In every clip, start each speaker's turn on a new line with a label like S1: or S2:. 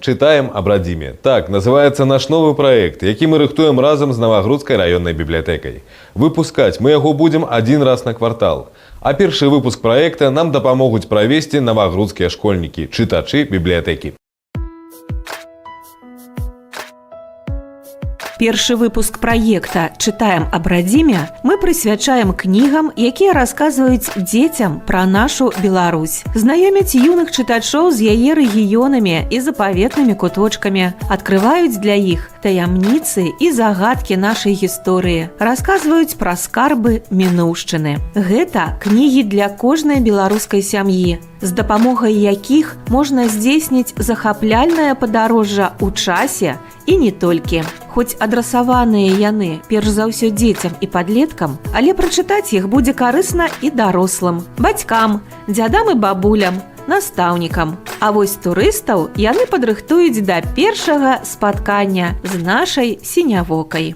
S1: Читаем об Радиме. Так называется наш новый проект, який мы рыхтуем разом с Новогрудской районной библиотекой. Выпускать мы его будем один раз на квартал. А першы выпуск проекта нам дапамогуць правесці новогрудские школьники, читачи библиотеки.
S2: Першы выпуск праекта «Читаем об Радиме» мы прысвячаем кнігам, якія расказваюць дзецям пра нашу Беларусь. Знаёмяць юных чытачоў з яе рэгіёнамі і запаветнымі куточкамі, адкрываюць для іх таямніцы і загадкі нашай гісторыі, расказваюць пра скарбы мінуўшчыны. Гэта кнігі для кожнай беларускай сям'і, з дапамогай якіх можна здзейсніць захапляльнае падарожжа ў часе і не толькі. Хоць адрасаваныя яны перш за ўсё дзецям і падлеткам, але прачытаць іх будзе карысна і дарослым, бацькам, дзядам і бабулям, настаўнікам. А вось турыстаў яны падрыхтуюць да першага спаткання з нашай сінявокай.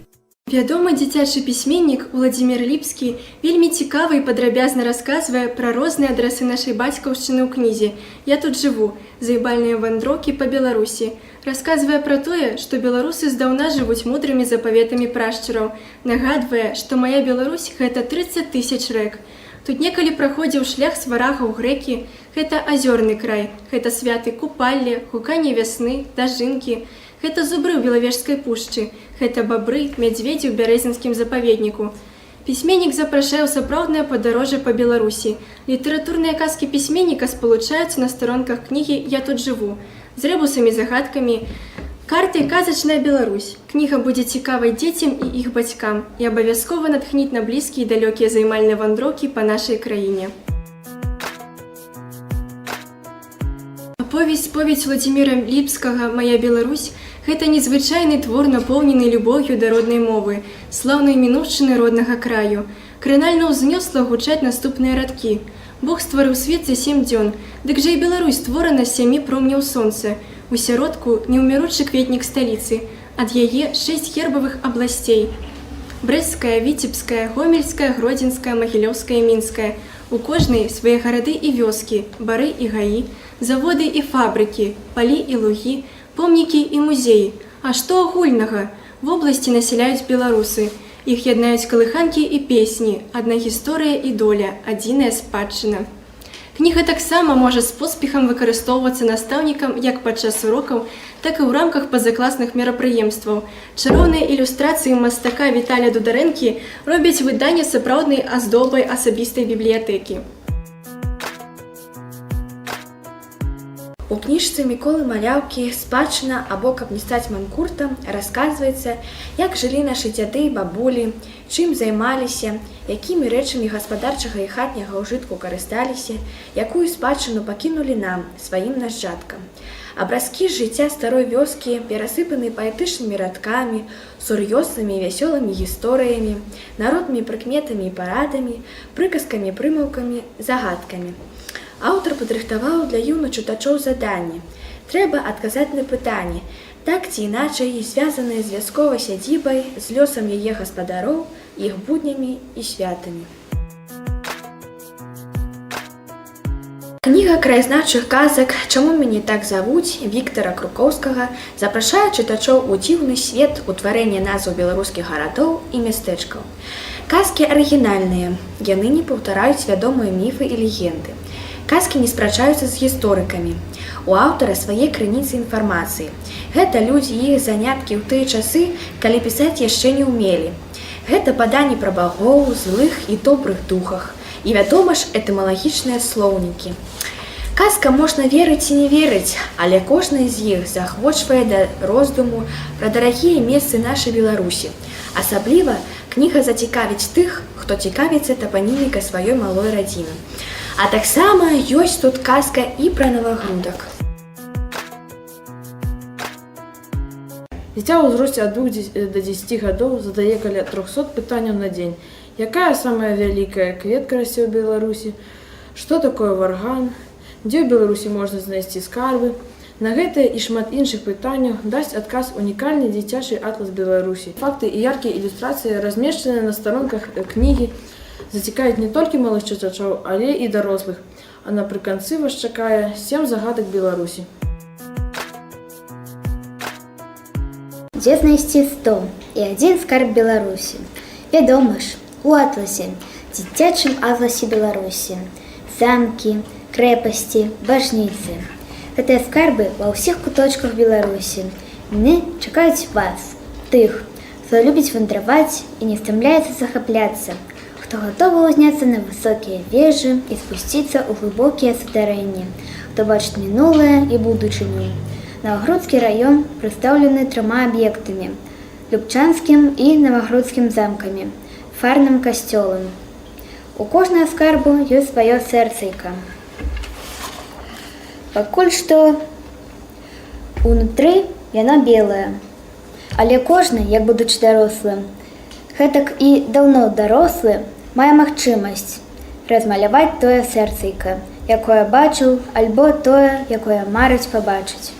S3: Вядомы дзіцячы пісьменнік Уладзімір Ліпскі вельмі цікава і падрабязна расказвае пра розныя адрасы нашай бацькаўшчыны ў кнізе «Я тут жыву. Заебальныя вандроўкі па Беларусі». Расказвае пра тое, што беларусы здаўна жывуць мудрымі запаветамі прашчураў. Нагадвае, што мая Беларусь – гэта 30 000 рэк. Тут некалі праходзіў шлях сварагаў грэкі. Гэта азёрны край, гэта святы купалле, гуканне вясны, дажынкі. Гэта зубры ў Белавежскай пушчы, гэта бабры, мядзведзі ў бярэзінскім запаведніку. Пісьменнік запрашае ў сапраўднае падарожжа па Беларусі. Літаратурныя казкі пісьменніка спалучаюцца на старонках кнігі «Я тут жыву» з рэбусамі-загадкамі, картай «Казачная Беларусь». Кніга будзе цікавай дзецям і іх бацькам і абавязкова натхніць на блізкія і далёкія займальныя вандроўкі па нашай краіне. Повесць Уладзіміра Ліпскага «Мая Беларусь» – гэта незвычайны твор, напоўнены любоўю да роднай мовы, слаўнай мінуўшчыны роднага краю. Кранальна ўзнёсла гучаць наступныя радкі. Бог стварыў свет за 7 дзён, дык жа і Беларусь створана з 7 промняў сонца. У сяродку неўміручы кветнік сталіцы, ад яе 6 гербавых абласцей. Брэсцкая, Віцебская, Гомельская, Гродзенская, Магілёўская, Мінская. У кожнай свае гарады і вёскі, бары і гаі, заводы і фабрыкі, палі і лугі, помнікі і музеі. А што агульнага? Вобласці насяляюць беларусы. Іх яднаюць калыханкі і песні, адна гісторыя і доля, адзіная спадчына. Кніга таксама можа з поспехам выкарыстоўвацца настаўнікам як падчас урокаў, так і ў рамках пазакласных мерапрыемстваў. Чароўныя ілюстрацыі мастака Віталя Дударэнкі робяць выданне сапраўднай аздобай асабістай бібліятэкі.
S4: У кніжцы Міколы Маляўкі «Спадчына» або «Каб не стаць манкуртам» расказваецца, як жылі нашы дзяды і бабулі, чым займаліся, якімі рэчамі гаспадарчага і хатняга ўжытку карысталіся, якую спадчыну пакінулі нам, сваім нашчадкам. Абразкі з жыцця старой вёскі перасыпаны паэтычнымі радкамі, сур'ёзнымі і вясёлымі гісторыямі, народнымі прыкметамі і парадамі, прыказкамі, прымаўкамі, загадкамі. Аўтар падрыхтаваў для юных чытачоў заданне. Трэба адказаць на пытанні, так ці іначай звязаныя з вясковай сядзібай, з лёсам яе гаспадароў, іх буднямі і святамі. Кніга краязнаўчых казак «Чаму мяне так завуць» Віктара Крукоўскага запрашае чытачоў у дзіўны свет утварэння назваў беларускіх гарадоў і мястэчкаў. Казкі арыгінальныя, яны не паўтараюць вядомыя міфы і легенды. Казкі не спрачаюцца з гісторыкамі. У аўтара свае крыніцы інфармацыі. Гэта людзі і іх заняткі ў тыя часы, калі пісаць яшчэ не ўмелі. Гэта паданні пра багоў, злых і добрых духах. І, вядома ж, этымалагічныя слоўнікі. Казка можна верыць ці не верыць, але кожная з іх заахвочвае да роздуму пра дарагія месцы нашай Беларусі. Асабліва кніга зацікавіць тых, хто цікавіцца тапанімікай сваёй малой радзімы. А таксама ёсць тут казка і пра Новагрудак.
S5: Дзіця ў ўзросце ад 2 до 10 гадоў задае каля 300 пытанняў на дзень. Якая самая вялікая кветка расце ў Беларусі? Што такое варган? Дзе ў Беларусі можна знайсці скарбы? На гэтыя і шмат іншых пытанняў дасць адказ унікальны дзіцячы атлас Беларусі. Факты і яркія ілюстрацыі размешчаныя на старонках кнігі зацікавіць не толькі малых чытачоў, але і дарослых. А напрыканцы вас чакае 7 загадак Беларусі.
S6: Дзе знайсці 100 і адзін скарб Беларусі? Вядома ж, у атласе, дзіцячым атласе Беларусі. Замкі, крэпасці, бажніцы. Гэтыя скарбы ва ўсіх куточках Беларусі. Яны чакаюць вас, тых, хто любіць вандраваць і не стамляецца захапляцца, хто гатовы ўзняцца на высокія вежы і спусціцца ў глыбокія сутарэнні, хто бачыць мінулае і будучыню. Навагрудскі раён прадстаўлены 3 аб'ектамі: Любчанскім і Навагрудскім замкамі, фарным касцёлам. У кожнага скарбу ёсць сваё сэрцайка. Пакуль што унутры яно белае, але кожны, як будучы дарослым, гэтак і даўно дарослы, мае магчымасць размаляваць тое сэрцайка, якое бачыў, альбо тое, якое марыць пабачыць.